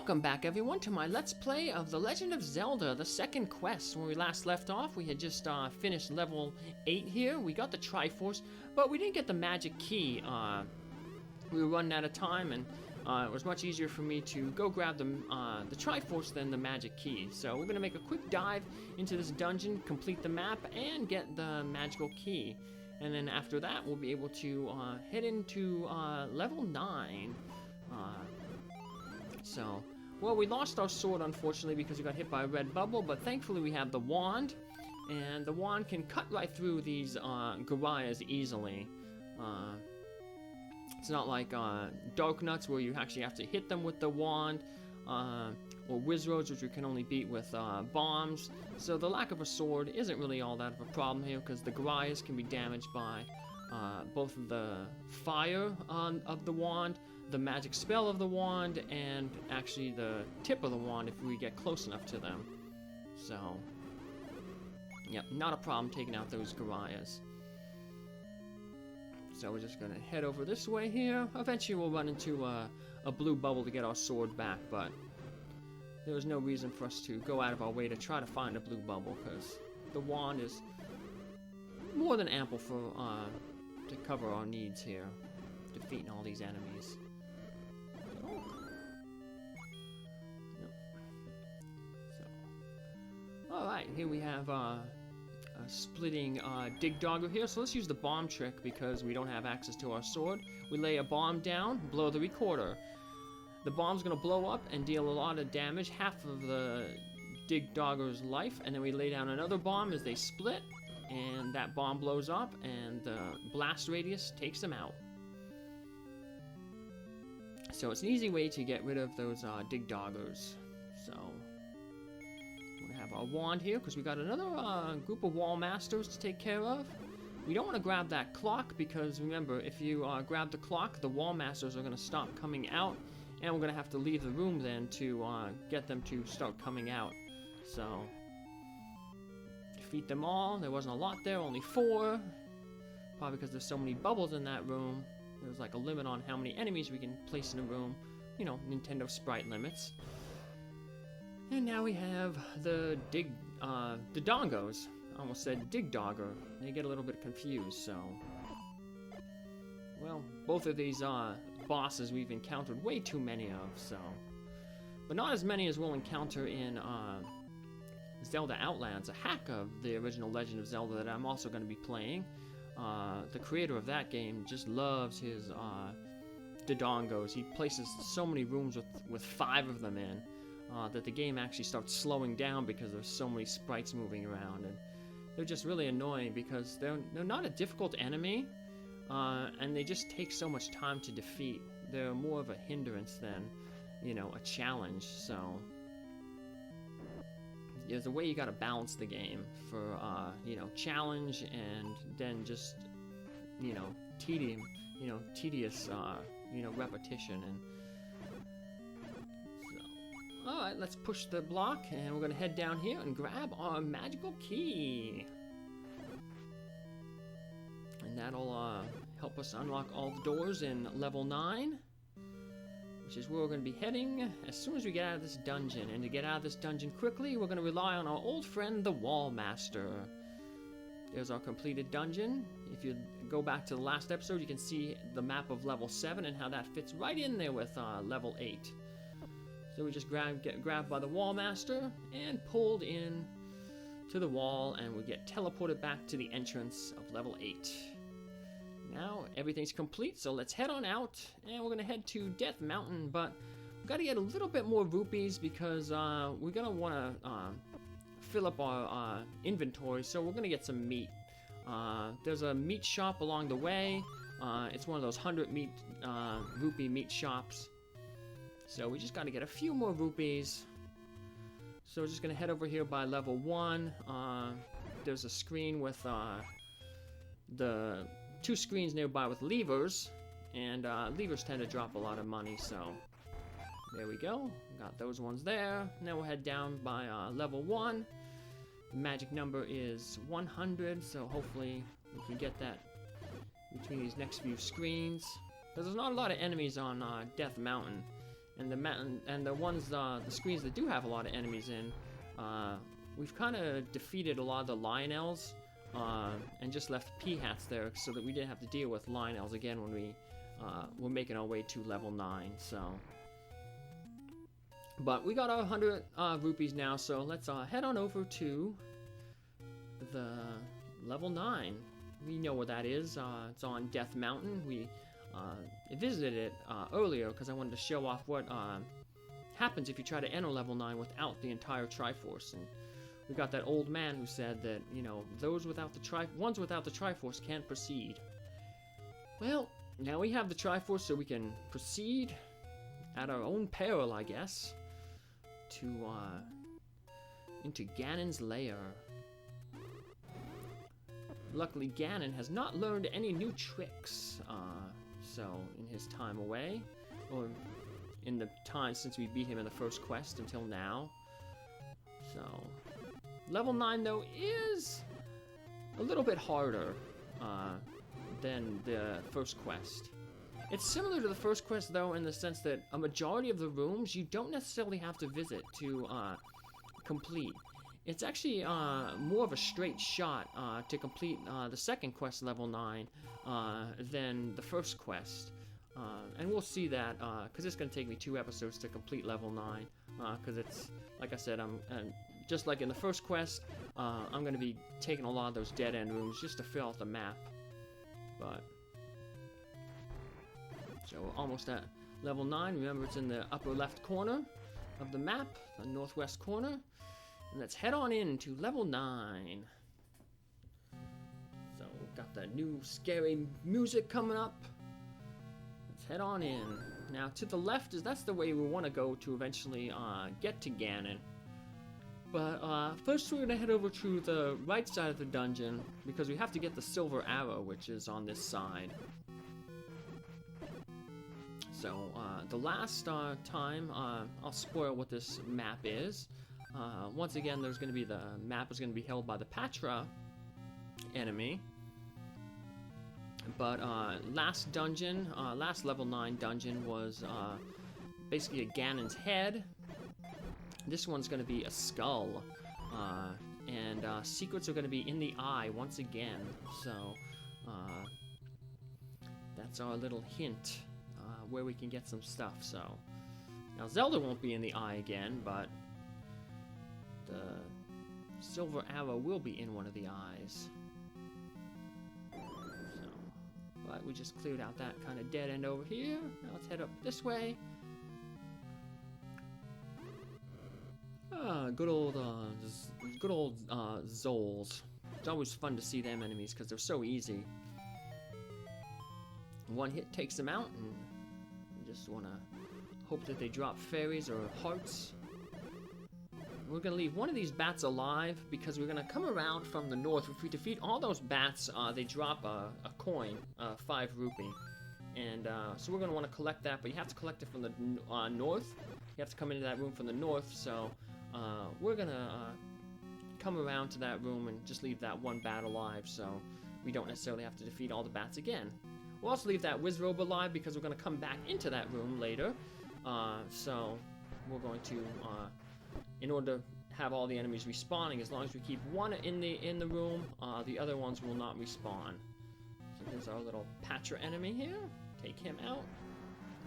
Welcome back everyone to my Let's Play of The Legend of Zelda, the second quest. When we last left off, we had just finished level 8 here. We got the Triforce, but we didn't get the magic key. We were running out of time, and it was much easier for me to go grab the Triforce than the magic key. So we're going to make a quick dive into this dungeon, complete the map, and get the magical key. And then after that, we'll be able to head into level 9. Well, we lost our sword, unfortunately, because we got hit by a red bubble, but thankfully we have the wand, and the wand can cut right through these Gorias easily. It's not like Dark Nuts, where you actually have to hit them with the wand, or Wizroads, which you can only beat with bombs. So the lack of a sword isn't really all that of a problem here, because the Gorias can be damaged by both the fire of the wand, the magic spell of the wand, and actually the tip of the wand if we get close enough to them. So, yep, not a problem taking out those Gorias. So we're just gonna head over this way here. Eventually we'll run into a blue bubble to get our sword back, but there's no reason for us to go out of our way to try to find a blue bubble, because the wand is more than ample for to cover our needs here, defeating all these enemies. Alright, here we have a splitting dig dogger here, so let's use the bomb trick because we don't have access to our sword. We lay a bomb down, blow the recorder. The bomb's gonna blow up and deal a lot of damage, half of the dig dogger's life, and then we lay down another bomb as they split, and that bomb blows up, and the blast radius takes them out. So it's an easy way to get rid of those dig doggers. So we have our wand here because we got another group of wall masters to take care of. We don't want to grab that clock because remember, if you grab the clock, the wall masters are going to stop coming out, and we're going to have to leave the room then to get them to start coming out. So defeat them all. There wasn't a lot there, only 4. Probably because there's so many bubbles in that room. There's like a limit on how many enemies we can place in a room. You know, Nintendo sprite limits. And now we have the dongos. I almost said dig dogger. They get a little bit confused, so. Well, both of these bosses we've encountered way too many of, so. But not as many as we'll encounter in Zelda Outlands, a hack of the original Legend of Zelda that I'm also going to be playing. The creator of that game just loves his dongos. He places so many rooms with 5 of them in. That the game actually starts slowing down because there's so many sprites moving around, and they're just really annoying because they're not a difficult enemy, and they just take so much time to defeat. They're more of a hindrance than, you know, a challenge. So there's a way you gotta balance the game for you know, challenge and then just, you know, tedious you know, repetition. And alright, let's push the block, and we're going to head down here and grab our magical key. And that'll help us unlock all the doors in level 9, which is where we're going to be heading as soon as we get out of this dungeon. And to get out of this dungeon quickly, we're going to rely on our old friend, the Wall Master. There's our completed dungeon. If you go back to the last episode, you can see the map of level 7 and how that fits right in there with level 8. So we just get grabbed by the Wall Master and pulled in to the wall, and we get teleported back to the entrance of level 8. Now everything's complete, so let's head on out, and we're gonna head to Death Mountain, but we've got to get a little bit more rupees because we're gonna want to fill up our inventory, so we're gonna get some meat. There's a meat shop along the way. It's one of those 100 rupee meat shops. So we just got to get a few more rupees. So we're just going to head over here by level 1. There's a screen with the 2 screens nearby with levers. And levers tend to drop a lot of money, so there we go. Got those ones there. Now we'll head down by level 1. The magic number is 100, so hopefully we can get that between these next few screens. Because there's not a lot of enemies on Death Mountain. and the ones, the screens that do have a lot of enemies in, we've kind of defeated a lot of the Lionels, and just left P-hats there so that we didn't have to deal with Lionels again when we were making our way to level 9, so. But we got our 100 rupees now, so let's head on over to the level 9. We know where that is. It's on Death Mountain. We visited it earlier because I wanted to show off what happens if you try to enter level 9 without the entire Triforce. And we got that old man who said that, you know, ones without the Triforce can't proceed. Well, now we have the Triforce, so we can proceed at our own peril, I guess, to into Ganon's lair. Luckily, Ganon has not learned any new tricks, so in his time away, or in the time since we beat him in the first quest until now. So, level 9 though is a little bit harder than the first quest. It's similar to the first quest though in the sense that a majority of the rooms you don't necessarily have to visit to complete. It's actually more of a straight shot to complete the second quest, level 9, than the first quest. And we'll see that, because it's going to take me 2 episodes to complete level 9, because it's, like I said, just like in the first quest, I'm going to be taking a lot of those dead-end rooms just to fill out the map. But, so we're almost at level 9. Remember, it's in the upper left corner of the map, the northwest corner. And let's head on into level 9. So, we've got the new scary music coming up. Let's head on in. Now, to the left that's the way we want to go to eventually get to Ganon. But first we're going to head over to the right side of the dungeon because we have to get the silver arrow, which is on this side. So, the last time, I'll spoil what this map is. Once again, the map is going to be held by the Patra enemy. But last level 9 dungeon was basically a Ganon's head. This one's going to be a skull. And secrets are going to be in the eye once again. So, that's our little hint where we can get some stuff. So, now Zelda won't be in the eye again, but the silver arrow will be in one of the eyes. So, but we just cleared out that kind of dead end over here. Now let's head up this way. Good old Zoles. It's always fun to see them enemies because they're so easy. One hit takes them out, and you just want to hope that they drop fairies or hearts. We're going to leave one of these bats alive because we're going to come around from the north. If we defeat all those bats, they drop a coin, 5 rupee. And so we're going to want to collect that, but you have to collect it from the north. You have to come into that room from the north, so we're going to come around to that room and just leave that one bat alive, so we don't necessarily have to defeat all the bats again. We'll also leave that Wizrobe alive because we're going to come back into that room later. So we're going to... in order to have all the enemies respawning, as long as we keep one in the room, the other ones will not respawn. So here's our little Patra enemy here. Take him out.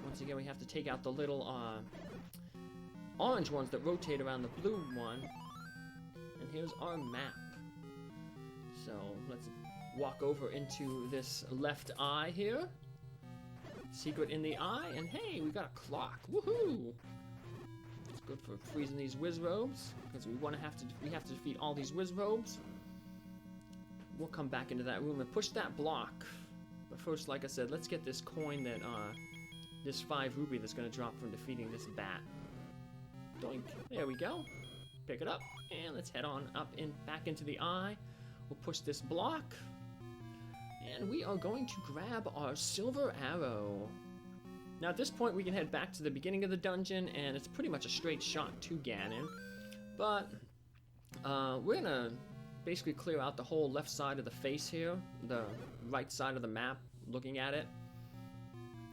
Once again, we have to take out the little orange ones that rotate around the blue one. And here's our map. So let's walk over into this left eye here. Secret in the eye, and hey, we got a clock. Woohoo! Good for freezing these Wizrobes, because we have to defeat all these Wizrobes. We'll come back into that room and push that block. But first, like I said, let's get this coin that this 5 rupee that's going to drop from defeating this bat. Doink. There we go. Pick it up, and let's head on up and back into the eye. We'll push this block, and we are going to grab our silver arrow. Now at this point we can head back to the beginning of the dungeon, and it's pretty much a straight shot to Ganon. But we're gonna basically clear out the whole left side of the face here, the right side of the map, looking at it.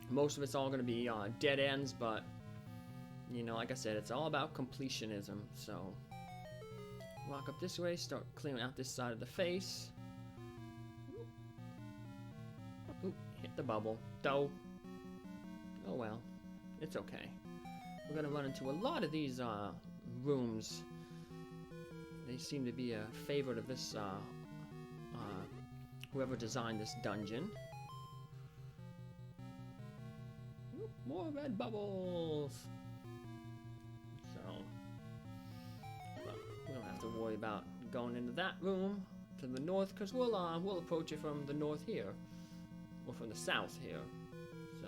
Most of it's all gonna be dead ends, but You know, like I said, it's all about completionism. So, walk up this way, start clearing out this side of the face. Oop, hit the bubble. Dough. Oh well, it's okay. We're gonna run into a lot of these rooms. They seem to be a favorite of this whoever designed this dungeon. Oop, more red bubbles. So we don't have to worry about going into that room to the north, because we'll approach it from the north here, or from the south here. So.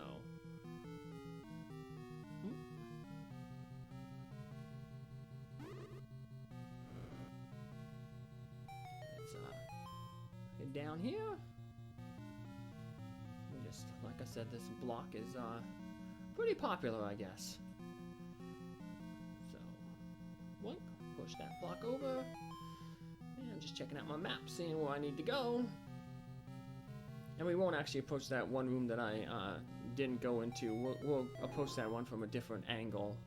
Down here, just like I said, this block is pretty popular, I guess. So, boink, push that block over, and just checking out my map, seeing where I need to go. And we won't actually approach that one room that I didn't go into. We'll approach that one from a different angle.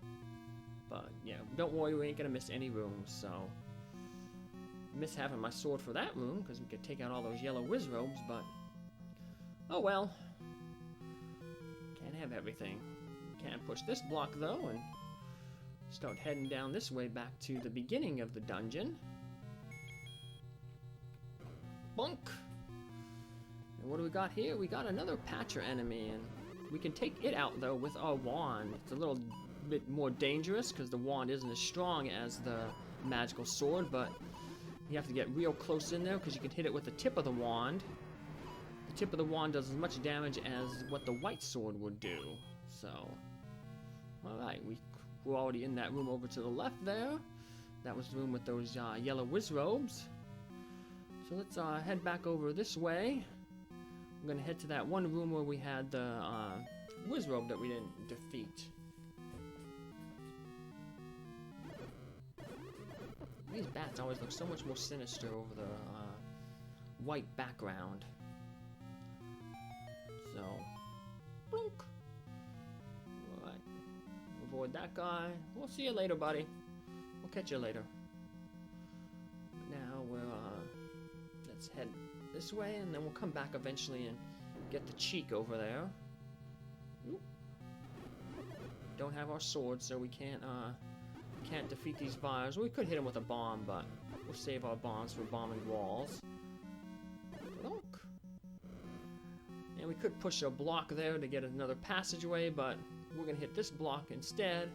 But yeah, don't worry, we ain't gonna miss any rooms. So. Miss having my sword for that room, because we could take out all those yellow whiz robes, but oh well. Can't have everything. Can't push this block though, and start heading down this way back to the beginning of the dungeon. Bonk! And what do we got here? We got another patcher enemy, and we can take it out though with our wand. It's a little bit more dangerous because the wand isn't as strong as the magical sword, but you have to get real close in there because you can hit it with the tip of the wand. The tip of the wand does as much damage as what the white sword would do. So, alright, we're already in that room over to the left there. That was the room with those yellow whiz robes. So let's head back over this way. I'm going to head to that one room where we had the whiz robe that we didn't defeat. These bats always look so much more sinister over the white background. So, blunk. Alright. Avoid that guy. We'll see you later, buddy. We'll catch you later. Now we're, let's head this way, and then we'll come back eventually and get the cheek over there. Oop. Don't have our sword, so we can't defeat these fires. We could hit them with a bomb, but we'll save our bombs for bombing walls. Look. And we could push a block there to get another passageway, but we're going to hit this block instead.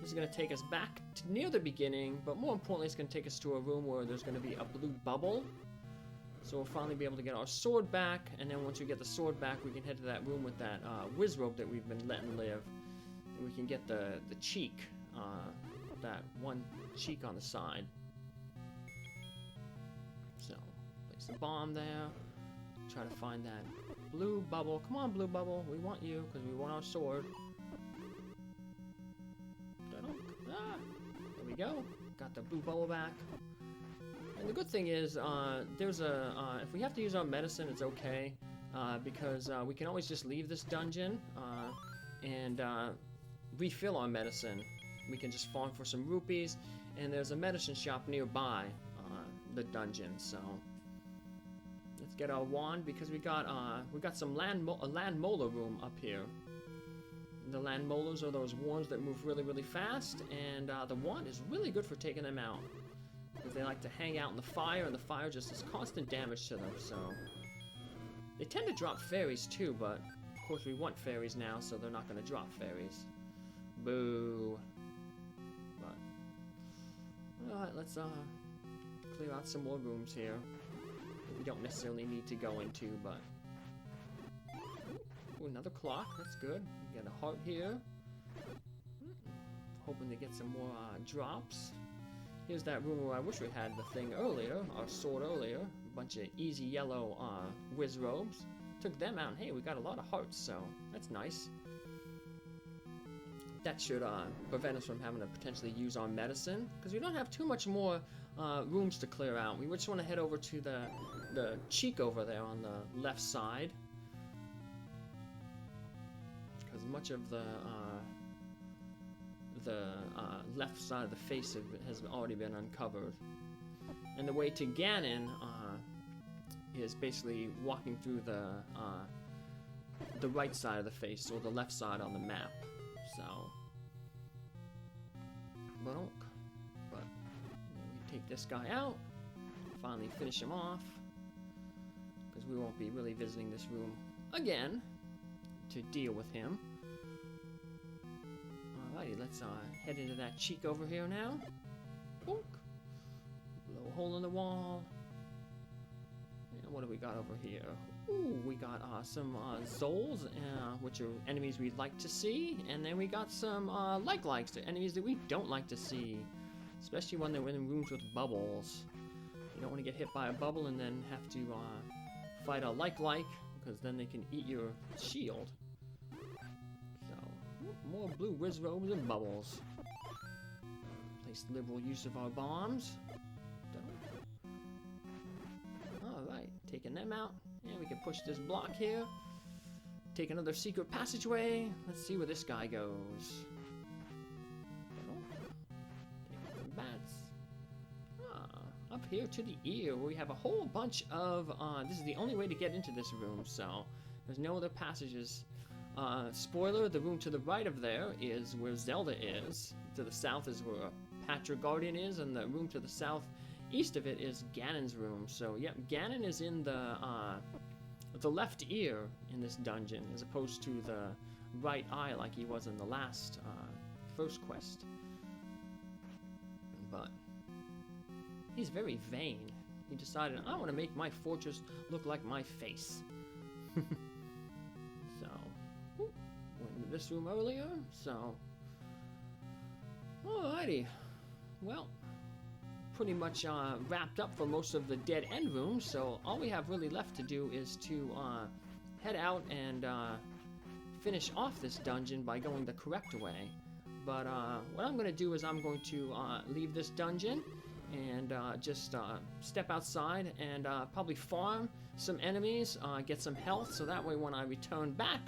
This is going to take us back to near the beginning, but more importantly, it's going to take us to a room where there's going to be a blue bubble. So we'll finally be able to get our sword back, and then once we get the sword back, we can head to that room with that whiz robe that we've been letting live. And we can get the cheek. That one cheek on the side. So, place a bomb there. Try to find that blue bubble. Come on, blue bubble. We want you, because we want our sword. Ah, there we go. Got the blue bubble back. And the good thing is, there's a... if we have to use our medicine, it's okay. Because we can always just leave this dungeon and refill our medicine. We can just farm for some rupees, and there's a medicine shop nearby the dungeon. So let's get our wand, because we got some land molar room up here. The land molars are those worms that move really, really fast, and the wand is really good for taking them out, because they like to hang out in the fire, and the fire just does constant damage to them. So they tend to drop fairies too, but of course we want fairies now, so they're not going to drop fairies. Boo. Alright, let's clear out some more rooms here that we don't necessarily need to go into, but... Ooh, another clock, that's good. We got a heart here. Hoping to get some more drops. Here's that room where I wish we had the thing earlier, our sword earlier. A bunch of easy yellow whiz robes. Took them out, and hey, we got a lot of hearts, so that's nice. That should prevent us from having to potentially use our medicine, because we don't have too much more rooms to clear out. We just want to head over to the cheek over there on the left side, because much of the the left side of the face has already been uncovered. And the way to Ganon is basically walking through the right side of the face, or the left side on the map. So, but we take this guy out, finally finish him off, because we won't be really visiting this room again to deal with him. Alrighty, let's head into that cheek over here now. Bonk. Blow a hole in the wall. And what do we got over here? Ooh, we got some Zols, which are enemies we'd like to see, and then we got some likes, the enemies that we don't like to see, especially when they're in rooms with bubbles. You don't want to get hit by a bubble and then have to fight a like, because then they can eat your shield. So, more blue whiz robes and bubbles. Place liberal use of our bombs. Alright, taking them out. And we can push this block here. Take another secret passageway. Let's see where this guy goes. Take some bats. Up here to the ear, we have a whole bunch of, this is the only way to get into this room, so there's no other passages. Spoiler, the room to the right of there is where Zelda is. To the south is where Patra Guardian is, and the room to the southeast of it is Ganon's room. So, yep, Ganon is in the left ear in this dungeon, as opposed to the right eye like he was in the last, first quest. But he's very vain. He decided, I want to make my fortress look like my face. So, went into this room earlier, so. Alrighty. Well, pretty much wrapped up for most of the dead end rooms, so all we have really left to do is to head out and finish off this dungeon by going the correct way. But what I'm going to do is I'm going to leave this dungeon and just step outside and probably farm some enemies, get some health, so that way when I return back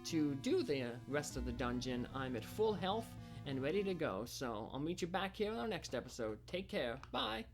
to do the rest of the dungeon, I'm at full health and ready to go. So I'll meet you back here in our next episode. Take care. Bye.